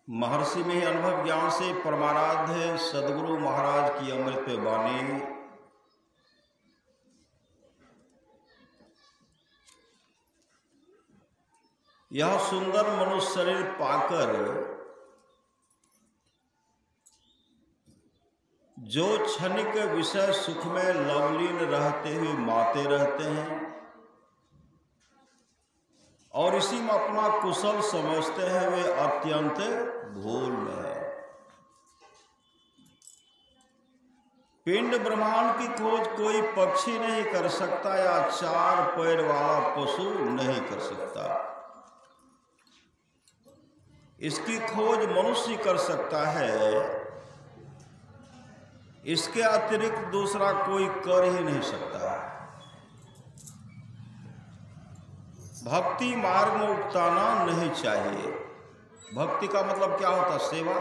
महर्षि में ही अनुभव ज्ञान से परमाराध्य सदगुरु महाराज की अमृत वाणी। यह सुंदर मनुष्य शरीर पाकर जो क्षणिक विषय सुख में लवलीन रहते हुए माते रहते हैं और इसी में अपना कुशल समझते हैं, वे अत्यंत भूल में है। पिंड ब्रह्मांड की खोज कोई पक्षी नहीं कर सकता या चार पैर वाला पशु नहीं कर सकता। इसकी खोज मनुष्य कर सकता है, इसके अतिरिक्त दूसरा कोई कर ही नहीं सकता। भक्ति मार्ग में उकताना नहीं चाहिए। भक्ति का मतलब क्या होता? सेवा,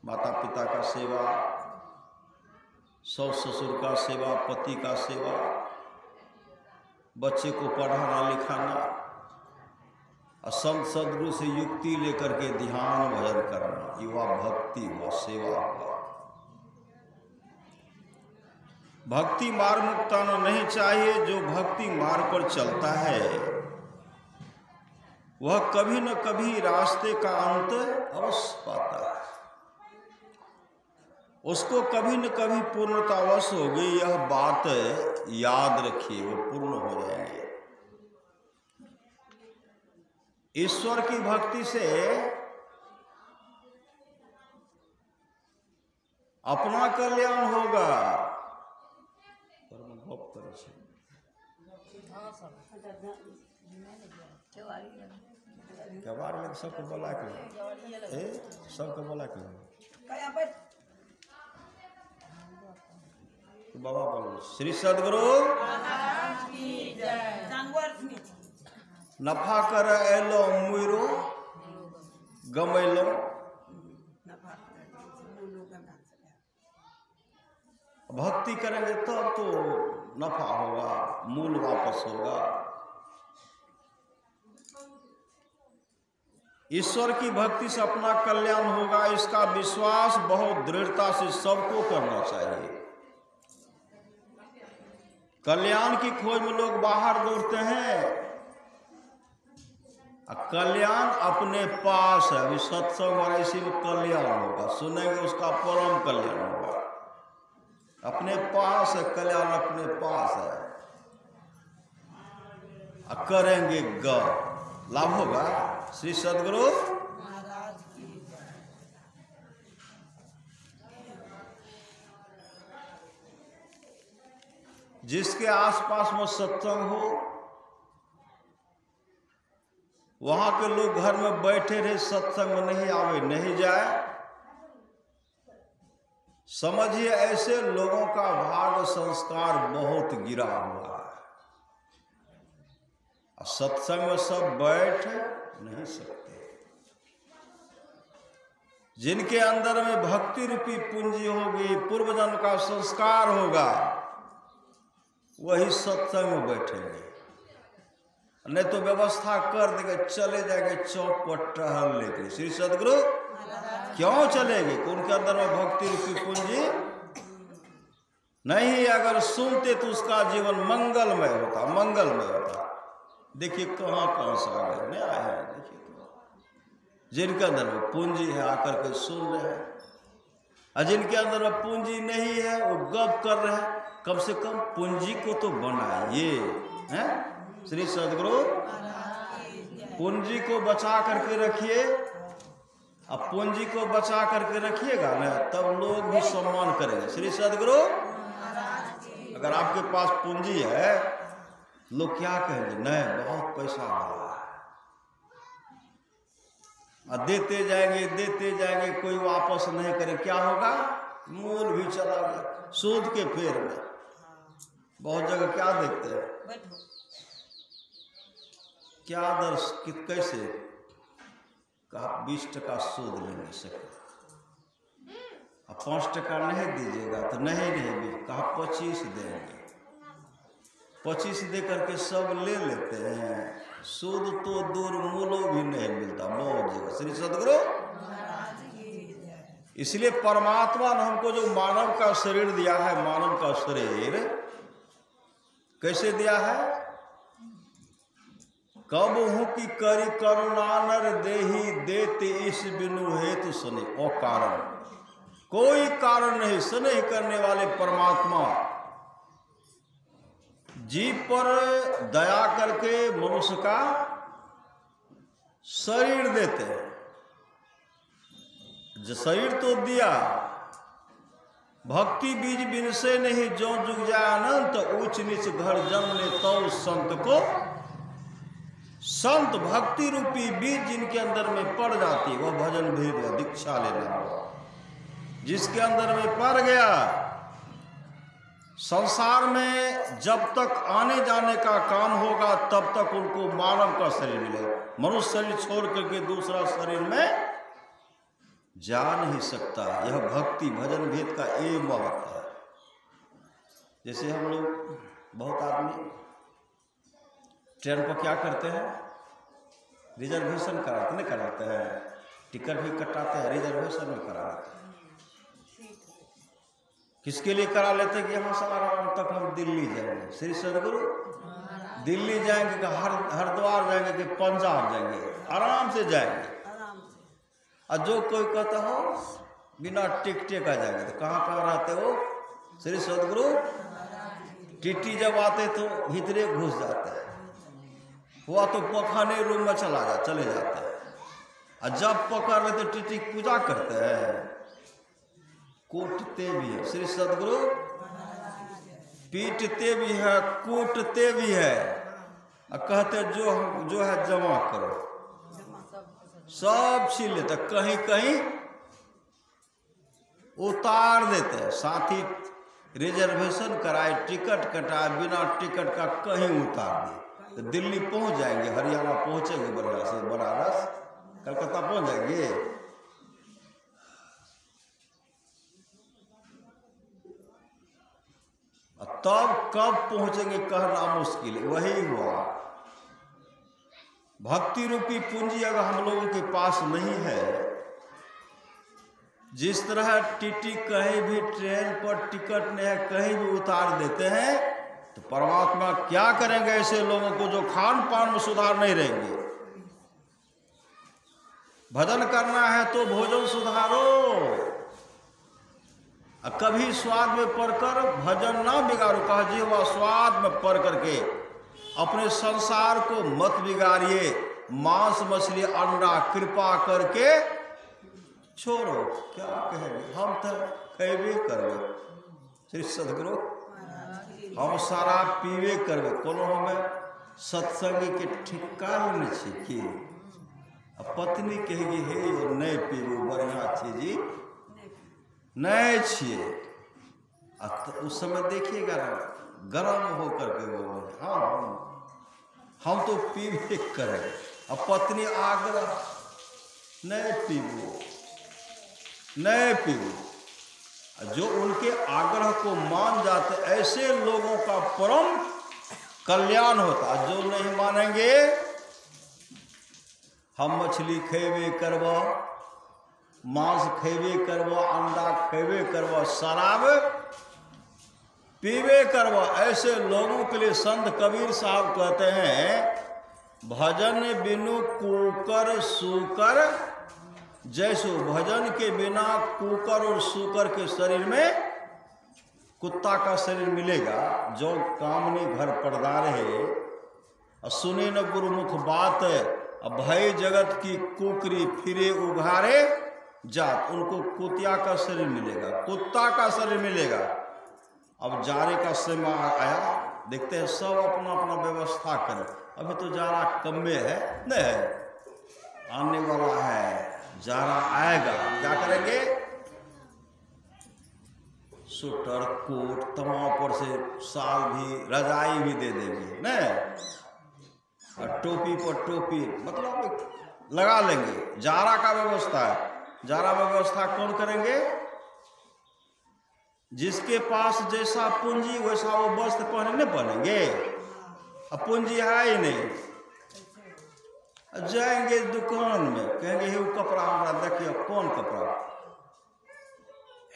माता पिता का सेवा, सास ससुर का सेवा, पति का सेवा, बच्चे को पढ़ाना लिखाना, संत सदगुरु से युक्ति लेकर के ध्यान भजन करना, युवा भक्ति हुआ, सेवा हुआ। भक्ति मार्ग में उकताना नहीं चाहिए। जो भक्ति मार्ग पर चलता है वह कभी न कभी रास्ते का अंत अवश्य पाता है। उसको कभी न कभी पूर्णता अवश्य होगी। यह बात याद रखिए, वो पूर्ण हो जाएंगे। ईश्वर की भक्ति से अपना कल्याण होगा। कबार में सबको बोला के सबको बोला के बाबा बोलो श्री सदगुरु नफा कर एलो मुरो गमैलो। भक्ति करेंगे तब तो नफा होगा, मूल वापस होगा। ईश्वर की भक्ति से अपना कल्याण होगा, इसका विश्वास बहुत दृढ़ता से सबको करना चाहिए। कल्याण की खोज में लोग बाहर दौड़ते हैं, कल्याण अपने पास है। अभी सत्संग और इसी में कल्याण होगा, सुनेंगे उसका परम कल्याण होगा। अपने पास है कल्याण, अपने पास है, करेंगे गौ लाभ होगा। श्री सदगुरु जिसके आसपास में सत्संग हो, वहां के लोग घर में बैठे रहे, सत्संग में नहीं आवे, नहीं जाए, समझिए ऐसे लोगों का भाग संस्कार बहुत गिरा हुआ है। सत्संग में सब बैठ नहीं सकते। जिनके अंदर में भक्ति रूपी पूंजी होगी, पूर्व जन्म का संस्कार होगा, वही सत्संग में बैठेंगे। नहीं तो व्यवस्था कर देंगे, चले जाएंगे चौक पर टहल लेके। श्री सदगुरु क्यों चलेंगे? उनके अंदर में भक्ति रूपी पूंजी नहीं। अगर सुनते तो उसका जीवन मंगलमय होता, मंगलमय होता। देखिए कहां कहां से आ गए, नहीं आए हैं। देखिए जिनके अंदर में पूंजी है आकर के सुन रहे हैं, और जिनके अंदर में पूंजी नहीं है वो गप कर रहे हैं। कम से कम पूंजी को तो बनाइए, हैं? श्री सदगुरु पूंजी को बचा करके रखिए। अब पूंजी को बचा करके रखिएगा ना, तब लोग भी सम्मान करेंगे। श्री सदगुरु अगर आपके पास पूंजी है, लोग क्या कहेंगे? नहीं बहुत पैसा आ रहा है, और देते जाएंगे, कोई वापस नहीं करे, क्या होगा? मूल भी चला गया, सूद के फेर में। बहुत जगह क्या देखते हैं, क्या दर्श कैसे कहा 20 टका सूद लेने से, 5 टका नहीं दीजिएगा तो नहीं कहा 25 देंगे। 25 दे करके सब ले लेते हैं। सूद तो दूर मूलो भी नहीं मिलता, बहुत जगह। श्री सदगुरु। इसलिए परमात्मा ने हमको जो मानव का शरीर दिया है, मानव का शरीर कैसे दिया है? कब हूं कि करी करुणा नर देही देते इस बिनु हेतु सुने। ओ कारण, कोई कारण नहीं, स्नेह करने वाले परमात्मा जीव पर दया करके मनुष्य का शरीर देते हैं। जो शरीर तो दिया, भक्ति बीज बिन से नहीं जो जुग जाए अनंत, ऊंच नीच घर जन्म ले तो संत को। संत भक्ति रूपी बीज जिनके अंदर में पड़ जाती, वह भजन भेद दीक्षा लेना। जिसके अंदर में पड़ गया, संसार में जब तक आने जाने का काम होगा तब तक उनको मानव का शरीर मिलेगा। मनुष्य शरीर छोड़ करके दूसरा शरीर में जा नहीं सकता। यह भक्ति भजन भेद का एक महत्व है। जैसे हम लोग, बहुत आदमी ट्रेन पर क्या करते हैं? रिजर्वेशन कराते नहीं कराते हैं, टिकट भी कटाते हैं, रिजर्वेशन भी कराते हैं। किसके लिए करा लेते हैं? कि यहाँ से आराम तक हम दिल्ली जाएंगे। श्री सदगुरु। दिल्ली जाएंगे कि हरिद्वार जाएंगे कि पंजाब जाएंगे, आराम से जाएंगे। और जो कोई कहता हो बिना टिकटे का जाएंगे, तो कहाँ कहाँ रहते हो? श्री सदगुरु। टीटी जब आते तो भीतरे घुस जाते हैं, हुआ तो पखाने रूम में चले जाते हैं। और जब पकड़ लेते तो टीटी पूजा करते हैं, कूटते भी है। श्री सदगुरु। पीटते भी है, कूटते भी है, और कहते जो है जमा करो, सब छीन लेते, कहीं कहीं उतार देते हैं। साथ ही रिजर्वेशन कराए, टिकट कटाए, बिना टिकट का कहीं उतार दिए तो दिल्ली पहुंच जाएंगे, हरियाणा पहुंचेंगे, बढ़िया से बनारस कलकत्ता पहुंच जाएंगे। तब कब पहुंचेंगे कहना मुश्किल है। वही हुआ, भक्ति रूपी पूंजी अगर हम लोगों के पास नहीं है, जिस तरह टीटी कहीं भी ट्रेन पर टिकट नहीं है, कहीं भी उतार देते हैं, तो परमात्मा क्या करेंगे ऐसे लोगों को जो खान पान में सुधार नहीं रहेंगे। भजन करना है तो भोजन सुधारो, कभी स्वाद में पढ़कर भजन ना बिगाड़ो। कहा जी वह स्वाद में पढ़ करके अपने संसार को मत बिगाड़िए। मांस मछली अंडा कृपा करके छोड़ो। क्या कहेंगे? हम तो खेबे करबे। श्री सदगुरु। हम शराब पीबे करबे, कोनो हमें सत्संग के ठिक्का नहीं छी। पत्नी कहेगी हे नहीं पीबू, बढ़िया चीज नहीं छिए। उस समय देखिएगा गरम होकर के वो हम तो पीबे करें। अब पत्नी आग्रह नहीं पीबू, नहीं पीबू। जो उनके आग्रह को मान जाते, ऐसे लोगों का परम कल्याण होता। जो नहीं मानेंगे, हम मछली खेबे करबो, मांस खेबे करबो, अंडा खेबे करबो, शराब पीबे करबो, ऐसे लोगों के लिए संत कबीर साहब कहते हैं, भजन बिनु कुकर सूकर जैसो। भजन के बिना कुकर और सूकर के शरीर में कुत्ता का शरीर मिलेगा। जो कामनी घर पर्दा रहे और सुने न गुरुमुख बात, भय जगत की कुकरी फिरे उघारे जात। उनको कुतिया का शरीर मिलेगा, कुत्ता का शरीर मिलेगा। अब जारे का समय आया, देखते हैं सब अपना अपना व्यवस्था करें। अभी तो जारा कम में है, नहीं है, आने वाला है, जारा आएगा। क्या करेंगे? स्वेटर कोट तमाम पर से साल भी रजाई भी दे देंगे, नहीं, और टोपी पर टोपी मतलब लगा लेंगे। जारा का व्यवस्था है। जारा में व्यवस्था कौन करेंगे? जिसके पास जैसा पूंजी वैसा वो वस्त्र पहने, नहीं पहनेंगे। अब पूंजी है ही नहीं, जाएंगे दुकान में, कहेंगे हे वो कपड़ा हमारा देखिए, कौन कपड़ा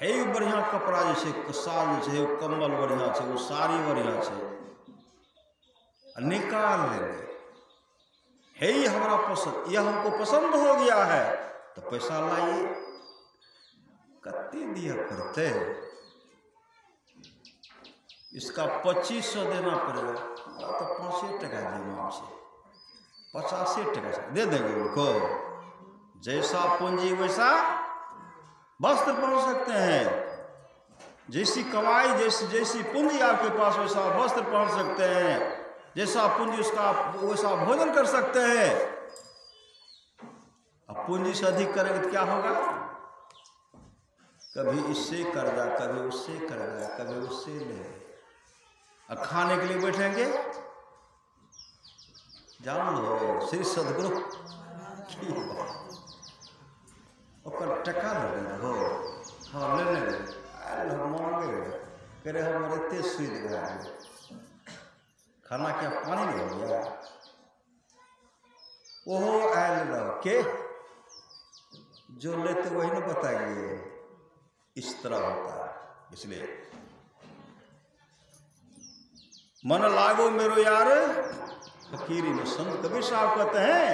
है? बढ़िया कपड़ा जैसे साल है, वो कम्बल बढ़िया है, वो साड़ी बढ़िया है, निकाल लेंगे। है हमारा पसंद, यह हमको पसंद हो गया है, तो पैसा लाइए। कत्ते दिया करते, इसका 2500 देना पड़ेगा, तो 5 टका देना से 50 टका से दे देंगे उनको। जैसा पूंजी वैसा वस्त्र पहन सकते हैं, जैसी कमाई जैसी पूंजी आपके पास वैसा वस्त्र पहन सकते हैं, जैसा पूंजी उसका वैसा भोजन कर सकते हैं। अब पूंजी से अधिक करेंगे तो क्या होगा? कभी इससे कर्जा, कभी उससे कर्जा, कभी उससे ले। अब खाने के लिए बैठेंगे, जान लो श्री सदगुरु की टका लगे हो, हाँ ले मांगे, कह रहे हमारे तेज सुई दे, खाना क्या पानी नहीं हो गया? ओहो आयल के जो लेते वही ना बताएंगे, इस तरह होता है। इसलिए मन लागो मेरो यार फकीरी में, संत कबीर साहब कहते हैं,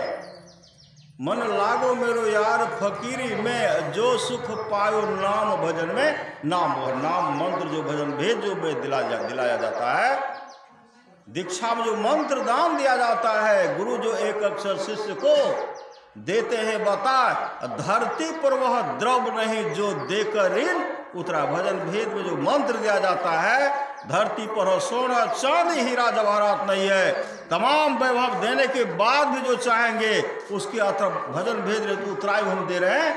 मन लागो मेरो यार फकीरी में, जो सुख पायो नाम भजन में। नाम मंत्र जो भजन भेद जो दिलाया जाता है, दीक्षा में जो मंत्र दान दिया जाता है, गुरु जो एक अक्षर शिष्य को देते हैं बता, धरती पर वह द्रव नहीं जो देकर ऋण उतरा। भजन भेद में जो मंत्र दिया जाता है, धरती पर हो सोना चांदी हीरा जवाहरात नहीं है, तमाम वैभव देने के बाद भी जो चाहेंगे उसके अतर भजन भेद उतराई हम दे रहे हैं,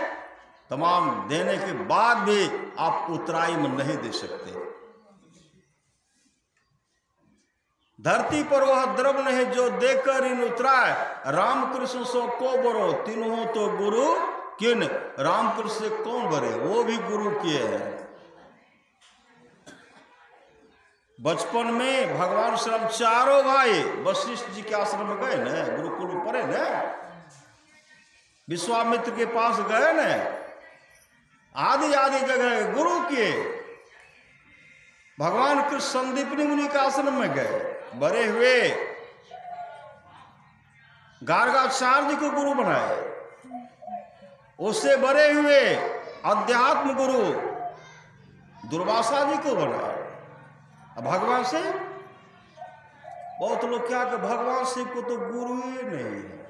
तमाम देने के बाद भी आप उतराई में नहीं दे सकते। धरती पर वह द्रव नहीं जो देकर इन उतराय, रामकृष्ण सो को बरो तीनों तो गुरु किन। रामकृष्ण से कौन बरे, वो भी गुरु किए हैं। बचपन में भगवान श्री राम चारों भाई वशिष्ठ जी के आश्रम में गए न, गुरुकुल में पढ़े न, विश्वामित्र के पास गए न, आदि जगह गुरु किए। भगवान कृष्ण संदीपनी मुनि के आश्रम में गए, बड़े हुए, गार्गाचार्य जी को गुरु बनाए, उससे बड़े हुए अध्यात्म गुरु दुर्वासा जी को बनाए। अब भगवान से बहुत लोग क्या कि भगवान शिव को तो गुरु ही नहीं है।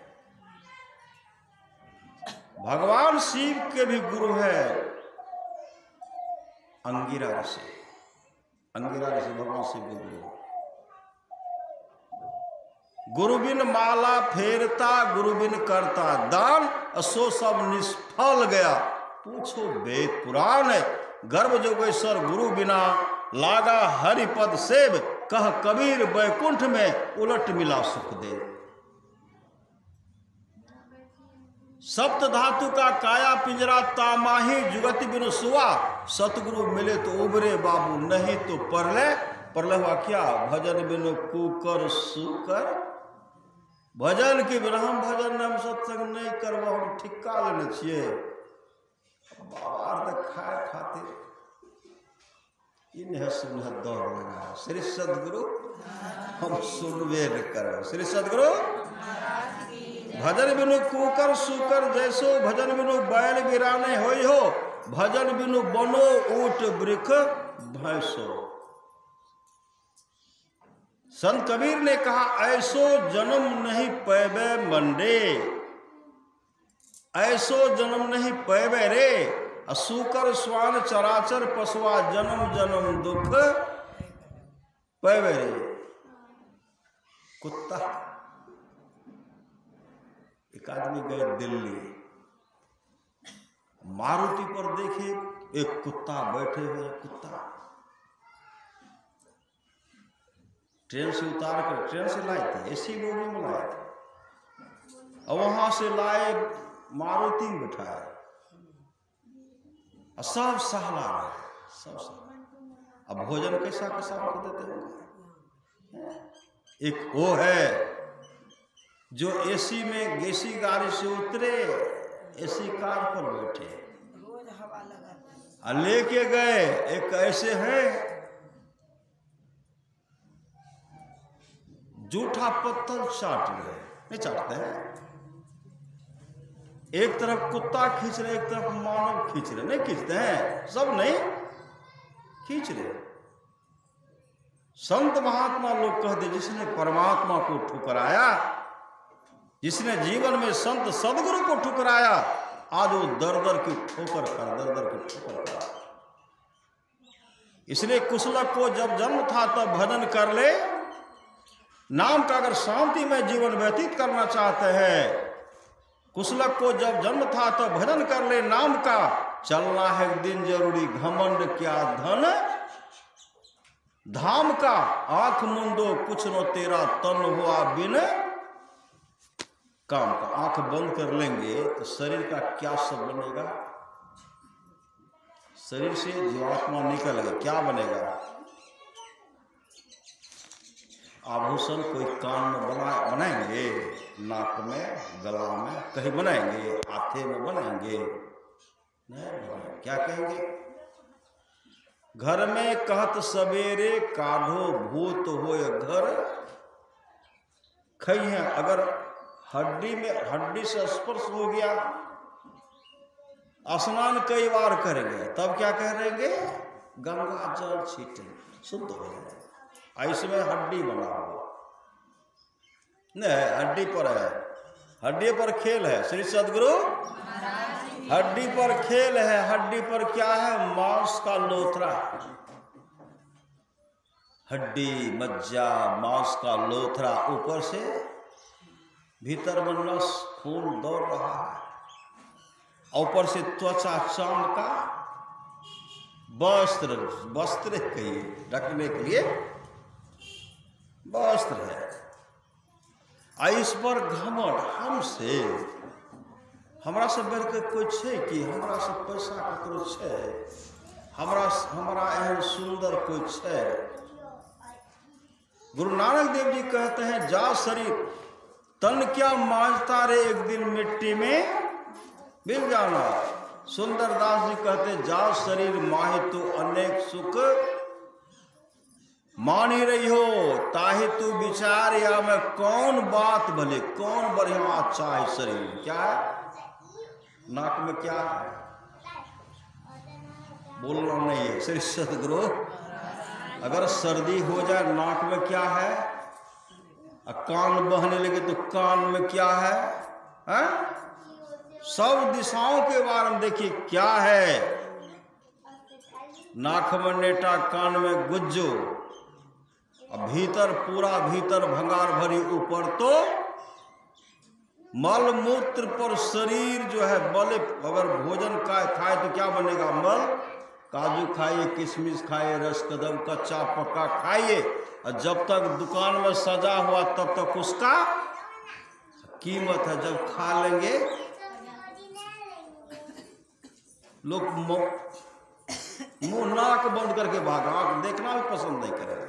भगवान शिव के भी गुरु है अंगिरा ऋषि, अंगिरा ऋषि भगवान शिव के गुरु। गुरु बिन माला फेरता, गुरु बिन करता दान, सो सब निष्फल गया। पूछो वेद पुराण, गर्भ जोगेश्वर गुरु बिना, लागा हरिपद सेव, कह कबीर बैकुंठ में, उलट मिला सुख दे। सप्त धातु का काया पिंजरा, तामाही जुगति बिनु सुआ, सतगुरु मिले तो उबरे बाबू, नहीं तो परले हुआ क्या? भजन बिनु कुकर सुकर, भजन के बिना हम भजन हम सत्संग नहीं करब, हम ठिक्का लेने छिए बाहर खाए खातिर इन्हें सुनह दौड़ लगा। श्री सदगुरु हम सुनवे न करो। श्री सदगुरु भजन बिनु कुकर सुकर जैसो, भजन बिनु बैल बिराने होई हो, भजन बिनु बनो ऊट वृक्ष भैंसो। संत कबीर ने कहा, ऐसो जन्म नहीं पैबे मंडे, ऐसो जन्म नहीं पैबे रे, सूकर स्वान चराचर पशुआ, जन्म जन्म दुख पैबे रे। कुत्ता, एक आदमी गए दिल्ली, मारुति पर देखे एक कुत्ता बैठे हुए, कुत्ता ट्रेन से उतार कर ट्रेन से लाए थे, एसी बोगी में लाए थे, और वहां से लाए मारुति में बैठाए, सब सहला रहे, सब सहला। अब भोजन कैसा कैसा देते होंगे। एक वो है जो एसी में एसी गाड़ी से उतरे, एसी कार पर बैठे, रोज हवा लगाते हैं। और लेके गए एक ऐसे हैं जूठा पत्थर चाट रहे, नहीं चाटते हैं, एक तरफ कुत्ता खींच रहे, एक तरफ मानव खींच रहे, नहीं खींचते हैं, सब नहीं खींच रहे। संत महात्मा लोग कहते जिसने परमात्मा को ठुकराया, जिसने जीवन में संत सदगुरु को ठुकराया, आज वो दर दर की ठोकर कर, दर दर की ठोकर कर। इसलिए कुशलक को जब जन्म था तब भजन कर ले नाम का। अगर शांति में जीवन व्यतीत करना चाहते हैं, कुशलक को जब जन्म था तब भजन कर ले नाम का। चलना है एक दिन जरूरी, घमंड क्या धन धाम का। आंख मुंदो कुछ नो तेरा तन हुआ बिन काम का। आंख बंद कर लेंगे तो शरीर का क्या सब बनेगा? शरीर से जीवात्मा निकल गई, क्या बनेगा? आभूषण कोई कान में बनाएंगे, नाक में, गला में, कहीं बनाएंगे, हाथे में बनाएंगे, नहीं बनाएंगे। क्या कहेंगे? घर में कहत सवेरे काढ़ो भूत होय घर खई है। अगर हड्डी में हड्डी से स्पर्श हो गया, स्नान कई बार करेंगे, तब क्या कह रहेंगे? गंगा जल छीटे, शुद्ध हो जाए। इसमें हड्डी बना हुआ नहीं, हड्डी पर है, हड्डी पर खेल है। श्री सदगुरु हड्डी पर खेल है। हड्डी पर क्या है? मांस का लोथरा, हड्डी मज्जा मांस का लोथरा, ऊपर से भीतर में नस खून दौड़ रहा है, ऊपर से त्वचा चांद का वस्त्र, वस्त्र कहिए, ढकने के लिए वस्त्र है। इस पर घमंड, हमसे हमरा से बढ़ के कोई छे कि हमरा से पैसा ककरो छे, हमरा एहन सुंदर कोई छे। गुरु नानक देव जी कहते हैं जा शरीर तन क्या मांझता रे, एक दिन मिट्टी में मिल जाना। सुंदर दास जी कहते जा शरीर माहि तू अनेक सुख मान ही रही हो, ताहि तू विचार या मैं कौन बात भले, कौन बढ़िया अच्छा है शरीर। क्या है? नाक में क्या है? बोलना नहीं है। श्री सदगुरु अगर सर्दी हो जाए नाक में क्या है? कान बहने लगे तो कान में क्या है? सब दिशाओं के बारे में देखिए क्या है। नाक में नेटा, कान में गुज्जो, भीतर पूरा भीतर भंगार भरी, ऊपर तो मल मूत्र पर शरीर जो है बल। अगर भोजन खाए तो क्या बनेगा? मल। काजू खाइए, किशमिश खाइए, रस कदम, कच्चा पक्का खाइए, और जब तक दुकान में सजा हुआ तब तक उसका कीमत है। जब खा लेंगे लोग मुंह नाक बंद करके भागा, आंख देखना भी पसंद नहीं करेंगे।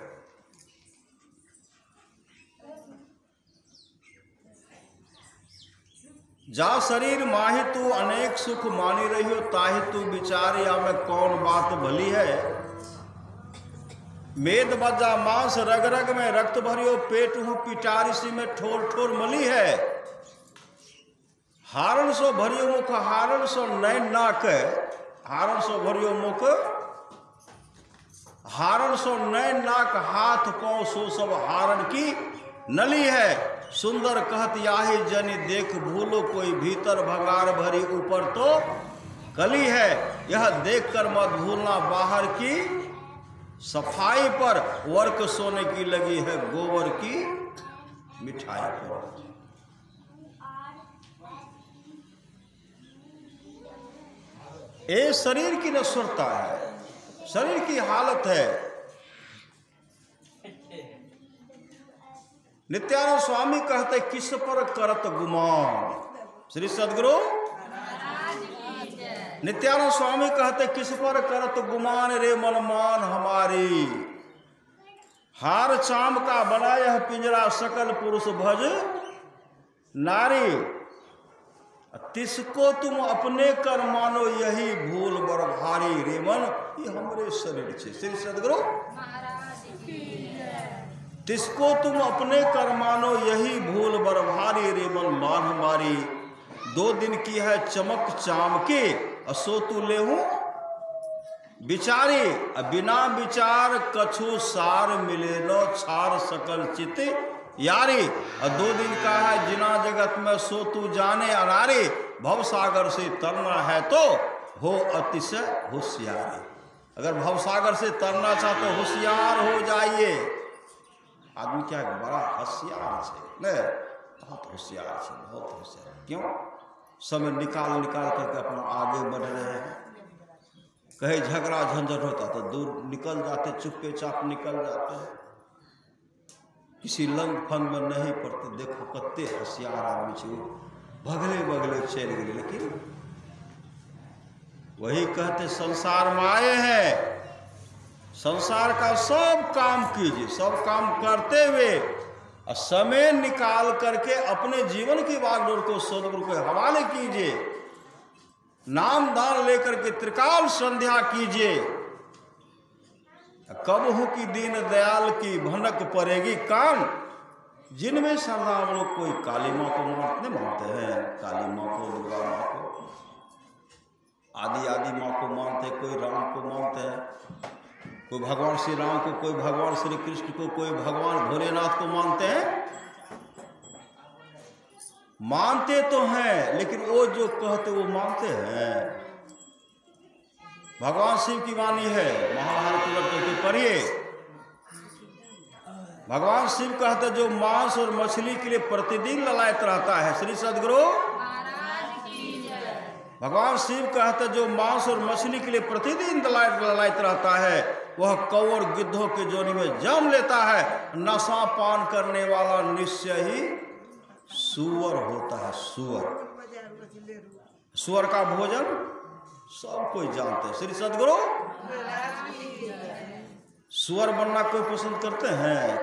जा शरीर माहि तू अनेक सुख मानी रही हो, ताहि तू विचार या में कौन बात भली है। मेद बजा मांस रग रग में रक्त भरियो, पेट हूँ पिटारी सी में ठोर ठोर मली है। हारण सो भरियो मुख हारण सो नैन नाक, हारण सो भरियो मुख हारण सो नैन नाक, हाथ पांव सो सब हारण की नली है। सुंदर कहत याही जनि देख भूलो, कोई भीतर भंगार भरी ऊपर तो कली है। यह देखकर मत भूलना बाहर की सफाई पर, वर्क सोने की लगी है गोबर की मिठाई पर। ये शरीर की नश्वरता है, शरीर की हालत है। नित्यानंद स्वामी कहते किस पर करत गुमान। श्री सदगुरु नित्यानंद स्वामी कहते किस पर करत गुमान रे मनमान हमारी। हार चाम का बना यह पिंजरा सकल पुरुष भज नारी, तिसको तुम अपने कर मानो यही भूल बर भारी रे मन, ये हमरे शरीर छे। श्री सदगुरु तिसको तुम अपने कर मानो यही भूल बर भारी रे मन मान हमारी, 2 दिन की है चमक चाम के असो तू ले हूं विचारी, बिना विचार कछु सार मिले न छार सकल चित यारी, और 2 दिन का है जिना जगत में सो तू जाने अनारी, भव सागर से तरना है तो हो अतिशय होशियारी। अगर भव सागर से तरना चाहते तो होशियार हो जाइए। आदमी क्या है, बड़ा होशियार है, बहुत होशियार है, बहुत होशियार। क्यों? समय निकाल करके अपना आगे बढ़ रहे हैं। कहीं झगड़ा झंझट होता तो दूर निकल जाते, चुपके चाप निकल जाते हैं, किसी लंग फंग में नहीं पड़ते। देखो कत्ते होशियार आदमी छे, भगले भगले चल गए। लेकिन वही कहते संसार में आए हैं, संसार का सब काम कीजिए, सब काम करते हुए और समय निकाल करके अपने जीवन की बागडोर को सदगुरु के हवाले कीजिए, नाम दान लेकर के त्रिकाल संध्या कीजिए। कब हो कि दीन दयाल की भनक पड़ेगी कान, जिनमें श्रद्धा हम लोग कोई काली माँ को मानते हैं, काली माँ को, दुर्गा माँ को, आदि माँ को मानते हैं, कोई राम को मानते हैं, कोई भगवान श्री राम को, कोई भगवान श्री कृष्ण को, कोई भगवान भोलेनाथ को मानते हैं। मानते तो हैं, लेकिन वो जो कहते वो मानते हैं। भगवान शिव की वाणी है, महाभारत के पढ़िए। भगवान शिव कहते जो मांस और मछली के लिए प्रतिदिन ललायत रहता है। श्री सदगुरु भगवान शिव कहते जो मांस और मछली के लिए प्रतिदिन ललायत रहता है, वह कौर गिद्धों के जोनी में जन्म लेता है। नशा पान करने वाला निश्चय ही सुअर होता है। सुअर का भोजन सब कोई जानते हैं। श्री सदगुरु सुअर बनना कोई पसंद करते हैं?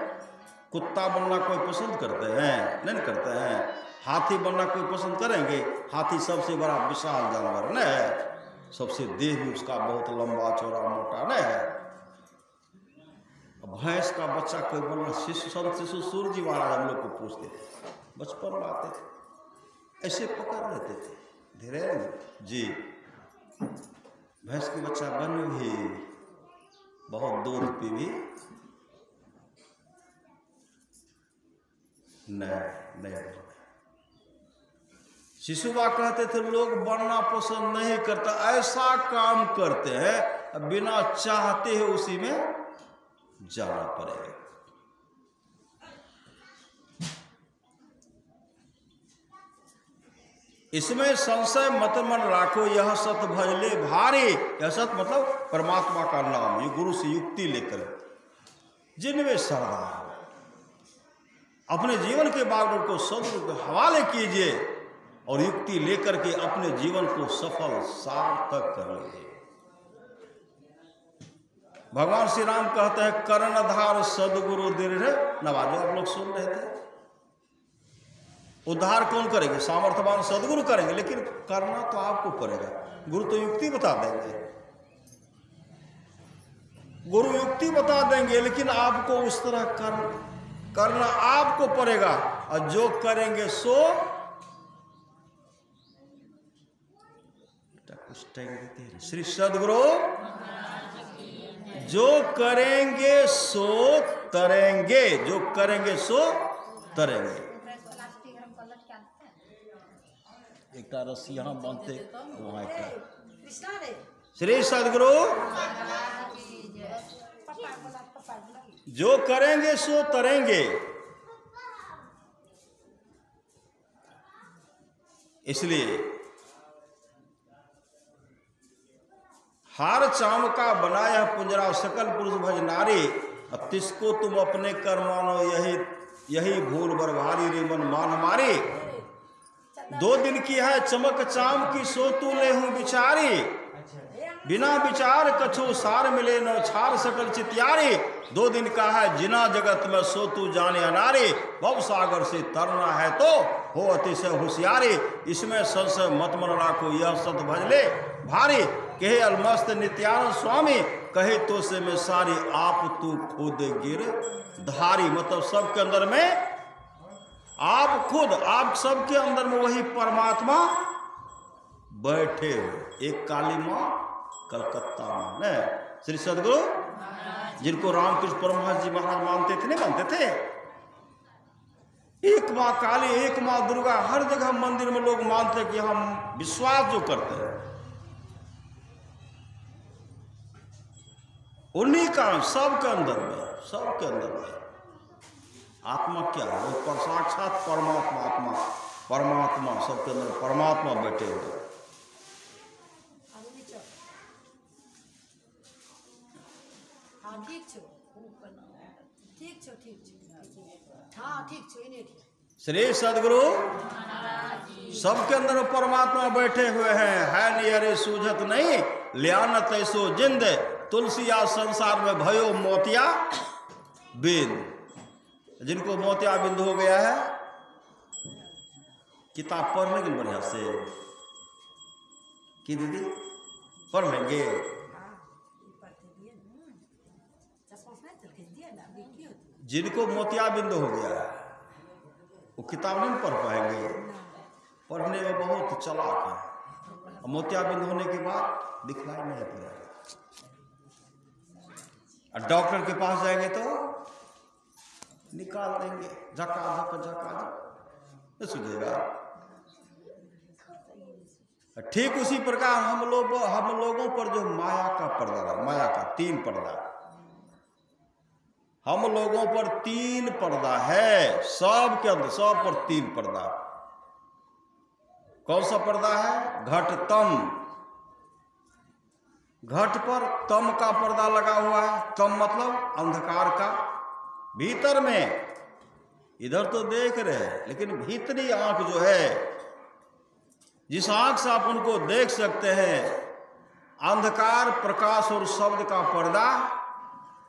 कुत्ता बनना कोई पसंद करते हैं? नहीं करते हैं। हाथी बनना कोई पसंद करेंगे? हाथी सबसे बड़ा विशाल जानवर न है, सबसे देह भी उसका बहुत लंबा चौड़ा मोटा न है। भैंस का बच्चा कोई बनना, संत शिशु सूर्य जी महाराज हम लोग को पूछते थे, बचपन में आते थे, ऐसे पकड़ लेते थे धीरे जी, भैंस की बच्चा बन भी, बहुत दूध पी भी नहीं। शिशुबा कहते थे लोग बनना पसंद नहीं करता, ऐसा काम करते हैं बिना चाहते हुए उसी में जाना पड़ेगा। इसमें संशय मत मन राखो, यह सत भजले भारी। यह सत मतलब परमात्मा का नाम, ये गुरु से युक्ति लेकर जिनमें श्रद्धा हो अपने जीवन के बागडोर को सदगुरु के हवाले कीजिए और युक्ति लेकर के अपने जीवन को सफल सार्थक कर लीजिए। भगवान श्री राम कहते हैं कर्णधार सदगुरु दृढ़ नवाजो। आप लोग सुन रहे थे, उद्धार कौन करेंगे? सामर्थ्यवान सदगुरु करेंगे, लेकिन करना तो आपको पड़ेगा। गुरु तो युक्ति बता देंगे, गुरु युक्ति बता देंगे, लेकिन आपको उस तरह करना आपको पड़ेगा। और जो करेंगे सो श्री सदगुरु जो करेंगे सो तरेंगे, जो करेंगे सो तरेंगे। एक रस्सी यहाँ बांधते वहां एक श्री सदगुरु जो करेंगे सो तरेंगे। इसलिए हार चाम का बनाया पुंजरा सकल पुरुष भज नारी, तिसको तुम अपने कर मानो यही भूल बर भारी रे मन मान हमारी। 2 दिन की है चमक चाम की सो तू ले हूं बिचारी, बिना विचार कछु सार मिले न छार सकल चित्यारी। 2 दिन का है जिना जगत में सो तू जाने अनारी, भव सागर से तरना है तो हो अतिशय होशियारी, इसमें संशय मत मन राखो, यह सत भजले भारी। कहे अलमस्त नित्यानंद स्वामी, कहे तो से में सारी, आप तू खुद गिर धारी। मतलब सबके अंदर में आप खुद, आप सबके अंदर में वही परमात्मा बैठे हो। एक काली माँ कलकत्ता में श्री सदगुरु, जिनको रामकृष्ण परमहंस जी महाराज मानते थे, नहीं मानते थे? एक माँ काली, एक माँ दुर्गा, हर जगह मंदिर में लोग मानते हैं कि हम विश्वास जो करते हैं उन्हीं का सबके अंदर में, सबके अंदर में आत्मा क्या है? वो साक्षात परमात्मा, आत्मा परमात्मा, सबके अंदर परमात्मा बैठे हुए। श्री सदगुरु सबके अंदर परमात्मा बैठे हुए हैं। है नियरे सूझत नहीं, लियान तैसो जिंद, तुलसिया संसार में भयो मोतिया बिंद। जिनको मोतिया बिंद हो गया है, किताब पढ़ लेंगे बढ़िया से कि दीदी पढ़ लेंगे। जिनको मोतिया बिंद हो गया है वो किताब नहीं पढ़ पाएंगे, पढ़ने में बहुत चालाक है। मोतिया बिंद होने के बाद दिखलाई नहीं पड़ेगा। और डॉक्टर के पास जाएंगे तो निकाल देंगे, झका झका झका नहीं सुझेगा। ठीक उसी प्रकार हम लोगों पर जो माया का पर्दा, माया का 3 पर्दा, हम लोगों पर 3 पर्दा है, सब के अंदर, सब पर 3 पर्दा। कौन सा पर्दा है? घट तम। घट पर तम का पर्दा लगा हुआ है। तम मतलब अंधकार का। भीतर में, इधर तो देख रहे हैं लेकिन भीतरी आंख जो है, जिस आंख से आप उनको देख सकते हैं, अंधकार, प्रकाश और शब्द का पर्दा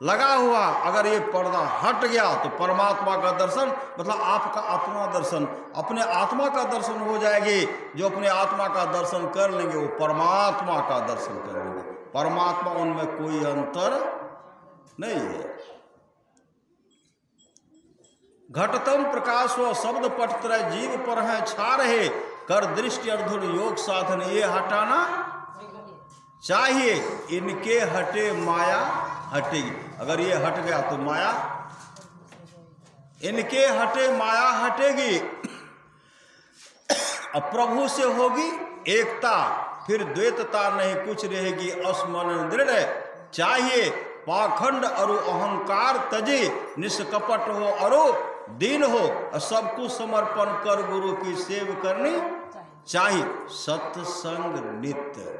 लगा हुआ। अगर ये पर्दा हट गया तो परमात्मा का दर्शन, मतलब आपका आत्मा दर्शन, अपने आत्मा का दर्शन हो जाएगी। जो अपने आत्मा का दर्शन कर लेंगे वो परमात्मा का दर्शन कर लेंगे। परमात्मा, उनमें कोई अंतर नहीं है। घटतम प्रकाश व शब्द पटत्र जीव पर है छा रहे, कर दृष्टि अर्धुन योग साधन ये हटाना चाहिए। इनके हटे माया हटेगी। अगर ये हट गया तो माया, इनके हटे माया हटेगी। अब प्रभु से होगी एकता, फिर द्वैतता नहीं कुछ रहेगी। अस्मरण दृढ़ चाहिए, पाखंड अरु अहंकार तजे, निष्कपट हो अरु दीन हो। सबको समर्पण कर गुरु की सेव करनी चाहिए। सत्संग नित्य,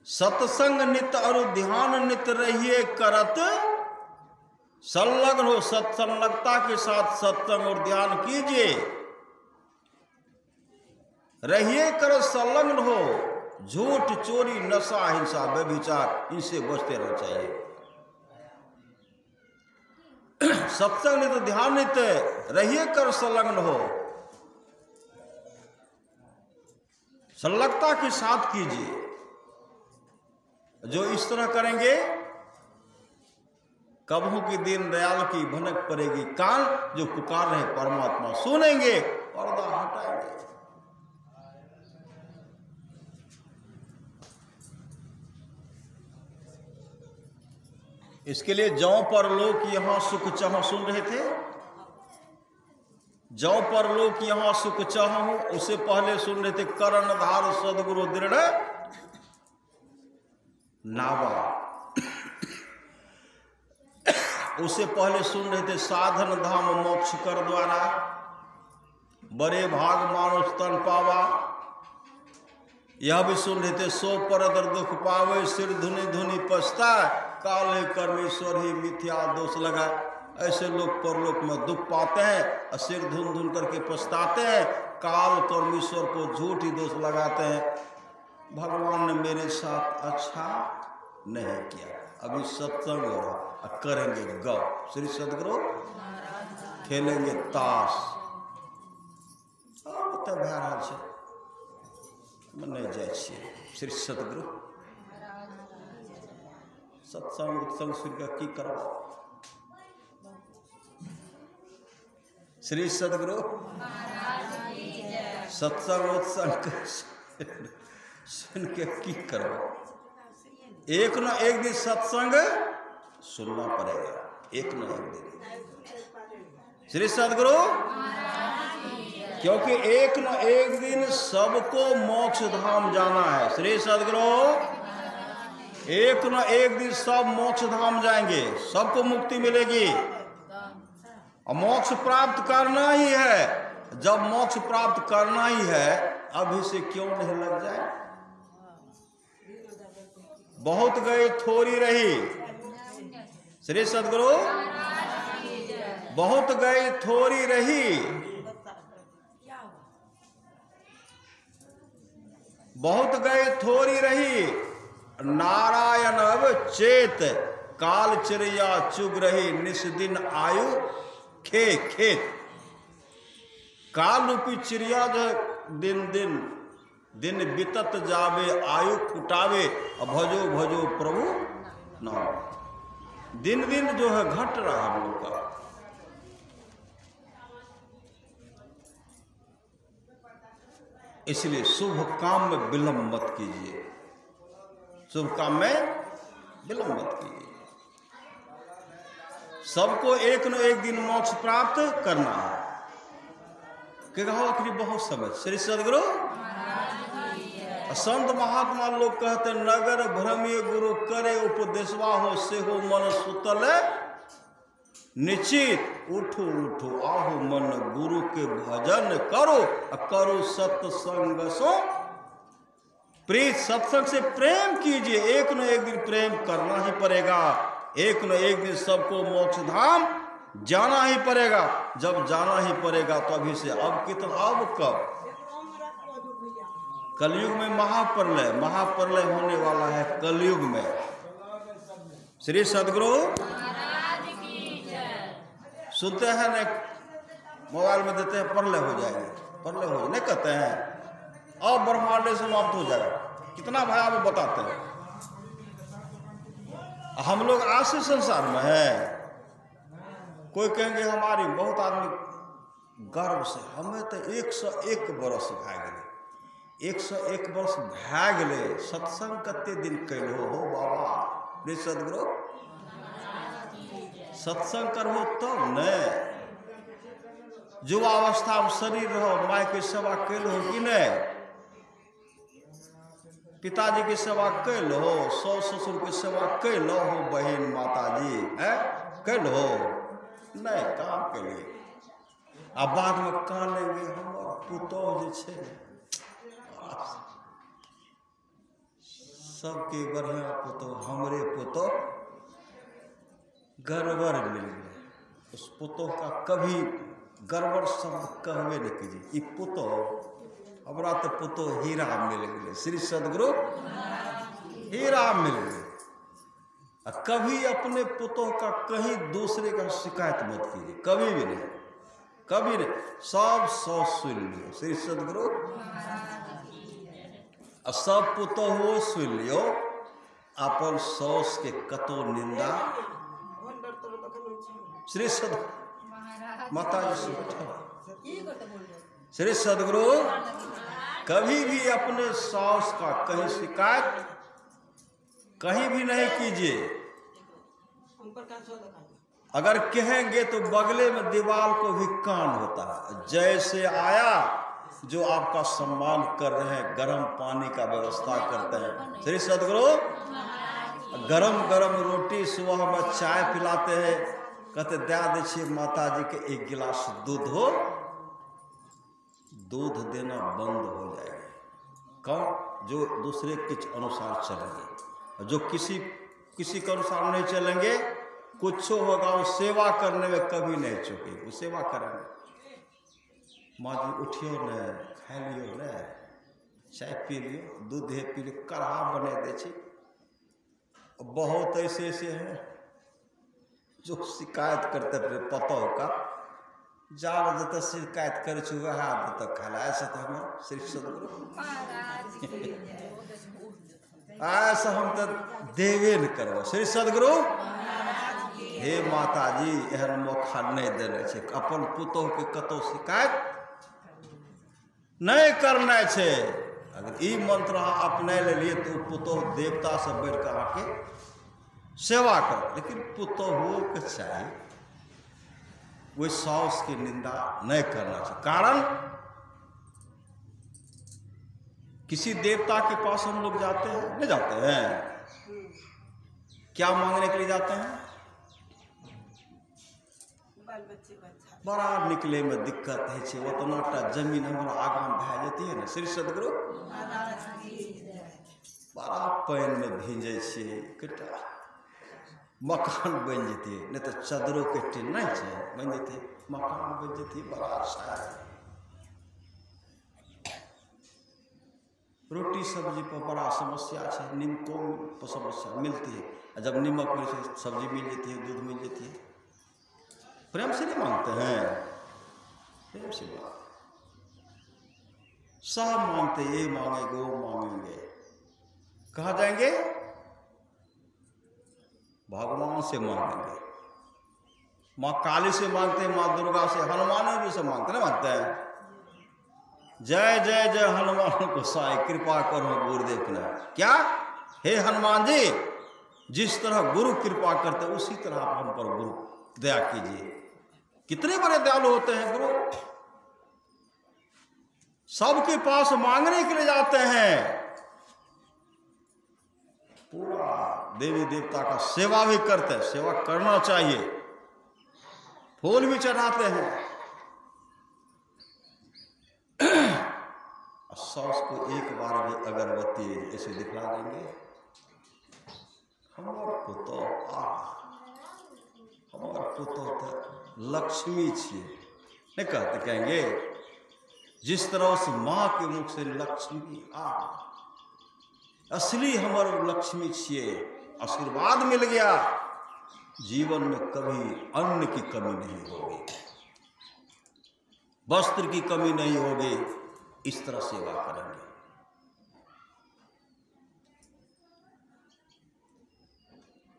सत्संग नित्य और ध्यान नित्य रहिए करत संलग्न हो। सत्संगता के साथ सत्संग और ध्यान कीजिए, रहिए करत संलग्न हो। झूठ, चोरी, नशा, हिंसा, व्यभिचार, इनसे बचते रहना चाहिए। सत्संग नित्य, ध्यान नित्य रहिए कर संलग्न हो, संलग्नता के साथ कीजिए। जो इस तरह करेंगे, कबहू की दीन दयाल की भनक पड़ेगी कान। जो पुकार रहे परमात्मा सुनेंगे, पर्दा हटाएंगे। इसके लिए जौ पर लोक यहां सुख चाह सुन रहे थे। जौ पर लोक यहां सुख चाह, उसे पहले सुन रहे थे कर्णधार सदगुरु दृढ़ नावा। उसे पहले सुन रहे थे साधन धाम मोक्ष कर द्वारा, बड़े भाग मानुष तन पावा। यह भी सुन रहे थे सो परदर दुख पावे, सिर धुनी धुनी पछता, काले कर्मेश्वर ही मिथ्या दोष लगा। ऐसे लोग परलोक में दुख पाते हैं और सिर धुन धुन करके पछताते हैं, काल कर्मेश्वर को झूठ ही दोष लगाते हैं। भगवान ने मेरे साथ अच्छा नहीं किया। अभी सत्संग हो रहा, करेंगे गौ। श्री सदगुरु खेलेंगे ताश। ओतऽ भए रहल छै, नहि जाइ छियै। श्री सदगुरु सत्संग उत्संग सुन कऽ की करब। श्री सदगुरु सत्संग उत्संग सुन के की करब। एक न एक दिन सत्संग सुनना पड़ेगा, एक न एक दिन। श्री सदगुरु, क्योंकि एक न एक दिन सबको मोक्ष धाम जाना है। श्री सदगुरु, एक न एक दिन सब मोक्ष धाम जाएंगे, सबको मुक्ति मिलेगी और मोक्ष प्राप्त करना ही है। जब मोक्ष प्राप्त करना ही है, अभी से क्यों नहीं लग जाए। बहुत गई थोड़ी रही। श्री सदगुरु, बहुत गई थोड़ी रही, बहुत गई थोड़ी रही। नारायण अब चेत, काल चिड़िया चुग रही, निस्दिन आयु खे खेत। काल रूपी चिड़िया जो दिन दिन दिन बीतत जावे, आयु फुटावे, भजो भजो प्रभु नाम। दिन दिन जो है घट रहा हम लोग का। इसलिए शुभ काम में विलंब मत कीजिए, शुभ काम में विलंब मत कीजिए। सबको एक न एक दिन मोक्ष प्राप्त करना है। कि बहुत समझ। श्री सदगुरु, संत महात्मा लोग कहते नगर भ्रमिय गुरु करे उपदेशवा हो, से हो मन सुतल निश्चित। उठो उठो आहु मन गुरु के भजन करो, करो सत्संग सो प्रीत। सत्संग से प्रेम कीजिए, एक न एक दिन प्रेम करना ही पड़ेगा। एक न एक दिन सबको मोक्ष धाम जाना ही पड़ेगा। जब जाना ही पड़ेगा तो अभी से अब कितना, अब कब। कलयुग में महाप्रलय, महाप्रलय होने वाला है कलयुग में। श्री सदगुरु सुनते हैं ना, मोबाइल में देते हैं प्रलय हो जाएगा, प्रलय हो जाए नहीं कहते हैं, अब ब्रह्मांड समाप्त हो जाएगा। कितना भयावह बताते हैं। हम लोग आज से संसार में है। कोई कहेंगे हमारी बहुत आदमी गर्व से, हमें तो 101 बरस भए गेलै, 101 वर्ष भए गेलै, सत्संग कते दिन कैल हो बाबा। रे सदगुरु, सत्संग करहो तब ने। युवावस्था में शरीर रहो, माय के सेवा कैल हो कि नहीं, पिताजी की सेवा कैल हो, सास ससुर की सेवा कैल हो, बहन माता जी कैल हो नहीं, काम के लिए। आ बाद में कानेंगे हमर पुतोह जे छै सबके बढ़िया पुतोह, हमरे पुतोह गड़बड़ मिल गए। उस पुतोह का कभी गड़बड़ शब्द कहबे नहीं कीजिए। ई पुतोह हमरा तो पुतोह हीरा मिल गए। श्री सदगुरु, हीरा मिल गए। कभी अपने पुतोह का कहीं दूसरे का शिकायत मत कीजिए, कभी भी नहीं, कभी नहीं। सब सास सुन लियो। श्री सदगुरु, सब पुतोह हो सुन लियो, अपन सास के कतो निंदा। श्री सदगुरु माता जी से, श्री सदगुरु कभी भी अपने सास का कहीं शिकायत कहीं भी नहीं कीजिए। अगर कहेंगे तो बगले में दीवार को भी कान होता है। जैसे आया जो आपका सम्मान कर रहे हैं, गर्म पानी का व्यवस्था करते हैं। श्री सदगुरु, गरम गरम रोटी सुबह में चाय पिलाते हैं, कहते दे दीजिए माता जी के 1 गिलास दूध हो, दूध देना बंद हो जाएगा। कौन? जो दूसरे के अनुसार चलेंगे। जो किसी के अनुसार नहीं चलेंगे, कुछ होगा वो सेवा करने में कभी नहीं चुकेगी, वो सेवा करेंगे। माँ जी उठियो न, खा लियो न, चाय पी लियो, दूध पी लियो, काढ़ा बने दे छी। बहुत ऐसे ऐसे हैं जो शिकायत करते थे पतोह का, जाल जत शिकायत कर वह तक खाला ऐसा तो हमें श्री सदगुरु ऐसा हम तो देवे न करो श्री सदगुरु हे माता जी एहन मौका नहीं देने छे अपन पुतोह के कतो शिकायत नहीं करना छे। अगर ई मंत्र अपने ले लिए तो पुतोह देवता से बढ़ कर आके सेवा करो, लेकिन पुतोह के चाहिए वो सास की निंदा नहीं करना चाहिए। कारण किसी देवता के पास हम लोग जाते हैं, नहीं जाते हैं, क्या मांगने के लिए जाते हैं? बड़ा निकले में दिक्कत है, उतना जमीन हमारा आगा में भै जाती है ना श्री सदगुरु, बड़ा पानी में भींजे कटा मकान बन जेती, नहीं तो चदरों के टीन नहीं चाहिए बन जेती, मकान बन जेती, बड़ा अच्छा है। रोटी सब्जी पर बड़ा समस्या है, नीमको पर समस्या मिलती है, जब नीमक मिल से सब्जी मिल जाती है, दूध मिल जाती है, प्रेम से नहीं मांगते हैं, प्रेम से सब मांगते, ये मांगेंगे वो मांगेंगे, कहाँ जाएंगे? भगवान से मांगेंगे, माँ काली से मांगते हैं, माँ दुर्गा से, हनुमान जी से मांगते नहीं मांगते हैं। जय जय जय हनुमान को साई कृपा करो गुरुदेव की। क्या हे हनुमान जी, जिस तरह गुरु कृपा करते उसी तरह आप हम पर गुरु दया कीजिए। कितने बड़े दयालु होते हैं गुरु, सबके पास मांगने के लिए जाते हैं, पूरा देवी देवता का सेवा भी करते हैं, सेवा करना चाहिए, फूल भी चढ़ाते हैं। सास को एक बार भी अगरबत्ती ऐसे दिखला देंगे, हमारा पुतो तो लक्ष्मी छे नहीं कहते, कहेंगे जिस तरह उस माँ के मुख से लक्ष्मी असली हमारे लक्ष्मी छे, आशीर्वाद मिल गया, जीवन में कभी अन्न की कमी नहीं होगी, वस्त्र की कमी नहीं होगी, इस तरह सेवा करेंगे।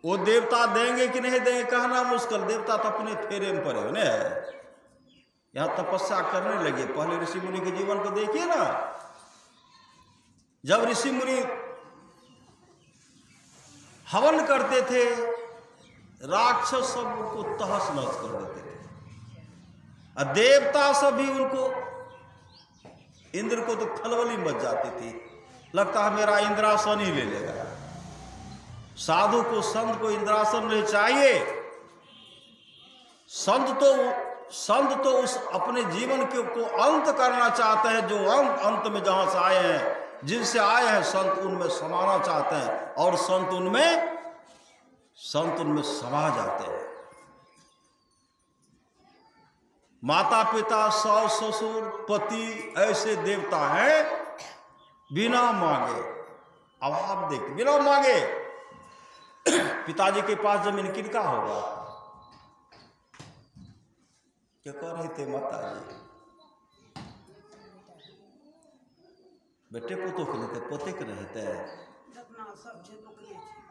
वो देवता देंगे कि नहीं देंगे कहना मुश्किल, देवता तो अपने फेरे में पड़े ना, यहां तपस्या करने लगे। पहले ऋषि मुनि के जीवन को देखिए ना, जब ऋषि मुनि हवन करते थे, राक्षस सब उनको तहस नहस कर देते थे, और देवता सब भी उनको, इंद्र को तो खलबली मच जाती थी, लगता है मेरा इंद्रासन ही ले लेगा। साधु को संत को इंद्रासन नहीं चाहिए, संत तो उस अपने जीवन को अंत करना चाहते हैं, जो अंत में जहां से आए हैं, जिनसे आए हैं, संत उनमें समाना चाहते हैं, और संत उनमें समा जाते हैं। माता पिता सास ससुर पति ऐसे देवता हैं, बिना मांगे, अब आप देखिए बिना मांगे पिताजी के पास जमीन किनका होगा? क्या कह रहे थे माता जी? बेटे पोतों के लेते, पोते के रहते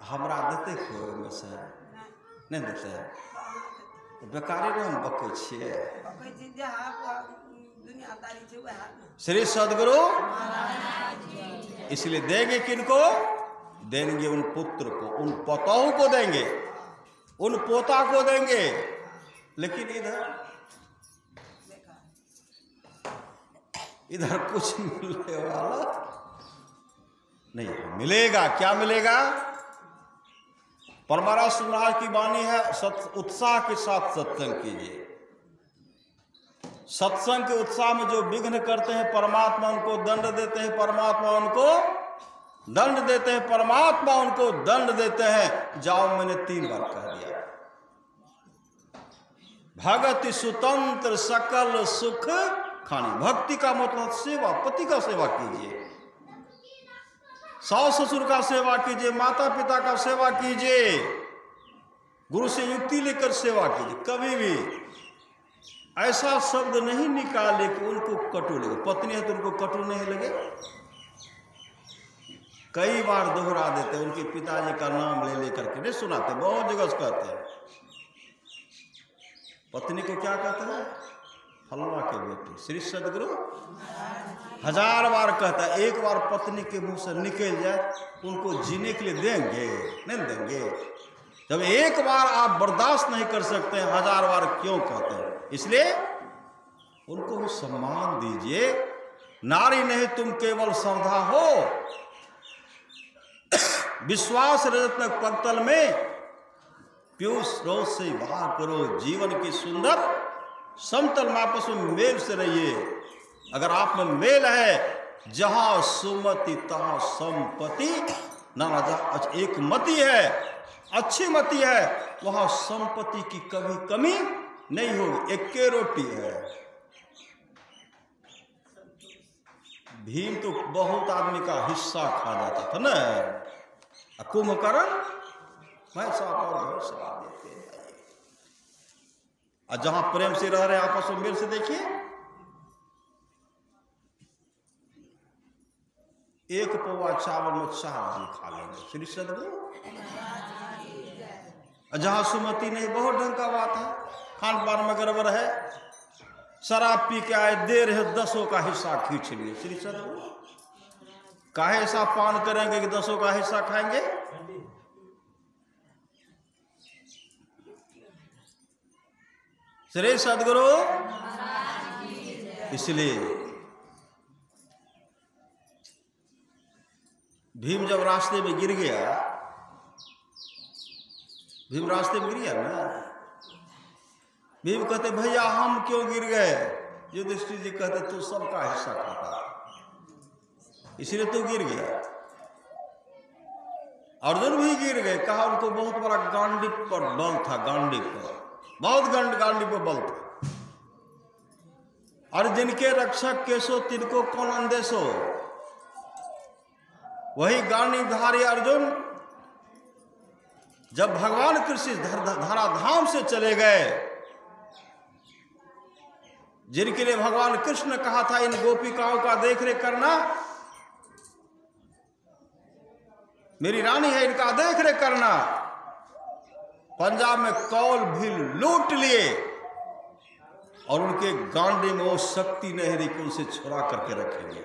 हमरा देते में से नहीं देते, बेकारी में हम बके छिए। श्री सदगुरु इसलिए देंगे किनको? देंगे उन पुत्र को, उन पोताओं को देंगे, उन पोता को देंगे, लेकिन इधर कुछ मिलने वाला नहीं मिलेगा। क्या मिलेगा? परमारास महाराज की वाणी है, उत्साह के साथ सत्संग कीजिए। सत्संग के उत्साह में जो विघ्न करते हैं, परमात्मा उनको दंड देते हैं, परमात्मा उनको दंड देते हैं, परमात्मा उनको दंड देते हैं। जाओ, मैंने 3 बार कह दिया। भगति स्वतंत्र सकल सुख खानी। भक्ति का मतलब सेवा, पति का सेवा कीजिए, सास ससुर का सेवा कीजिए, माता पिता का सेवा कीजिए, गुरु से युक्ति लेकर सेवा कीजिए। कभी भी ऐसा शब्द नहीं निकाले कि उनको कटु लगे। पत्नी है तो उनको कटु नहीं लगे। कई बार दोहरा देते, उनके पिताजी का नाम ले लेकर के नहीं सुनाते, बहुत जगह से कहते हैं। पत्नी को क्या कहते हैं? फलना के बेटे। श्री सदगुरु 1000 बार कहता है। एक बार पत्नी के मुंह से निकल जाए, उनको जीने के लिए देंगे? नहीं देंगे। जब एक बार आप बर्दाश्त नहीं कर सकते हैं, 1000 बार क्यों कहते हैं? इसलिए उनको भी सम्मान दीजिए। नारी नहीं तुम केवल श्रद्धा हो, विश्वास रजत पत्तल में पीयूष रोज से बाहर करो। जीवन की सुंदर समतल में आपस में मेल से रहिए। अगर आप में मेल है, जहां सुमति तहां संपत्ति, ना एक मति है, अच्छी मति है, वहां संपत्ति की कभी कमी नहीं होगी। एक के रोटी है। भीम तो बहुत आदमी का हिस्सा खा जाता था ना। कुंभकर्ण भैंसा और भैंसा देते हैं। और जहां प्रेम से रह रहे हैं आपस में मेल से, देखिए एक पौवा चावल में 4 आदमी खा लेंगे। श्री सदगुरु। जहां सुमति नहीं, बहुत ढंग का बात है, खान पान में गड़बड़ है, शराब पी के आए, देर है 10 का हिस्सा खींच लिए। श्री सदगुरु। काहे ऐसा पान करेंगे कि 10 का हिस्सा खाएंगे? श्री सदगुरु। इसलिए भीम जब रास्ते में गिर गया, भीम रास्ते में गिर गया ना, भीम कहते भैया हम क्यों गिर गए? युधिष्ठिर जी कहते तू सबका हिस्सा खाता, इसलिए तू गिर गया। अर्जुन भी गिर गए। कहा उनको बहुत बड़ा गांडीव पर बल था, गांडीव पर बहुत गांडीव पर बल था। और जिनके रक्षक केसो तिनको कौन अंदेशो। वही गांडीवधारी अर्जुन जब भगवान कृष्ण धराधाम से चले गए, जिनके लिए भगवान कृष्ण ने कहा था इन गोपिकाओं का देखरेख करना, मेरी रानी है, इनका देखरेख करना, पंजाब में कौल भी लूट लिए और उनके गांडे में वो शक्ति नहीं रही कि उनसे छुड़ा करके रखेंगे।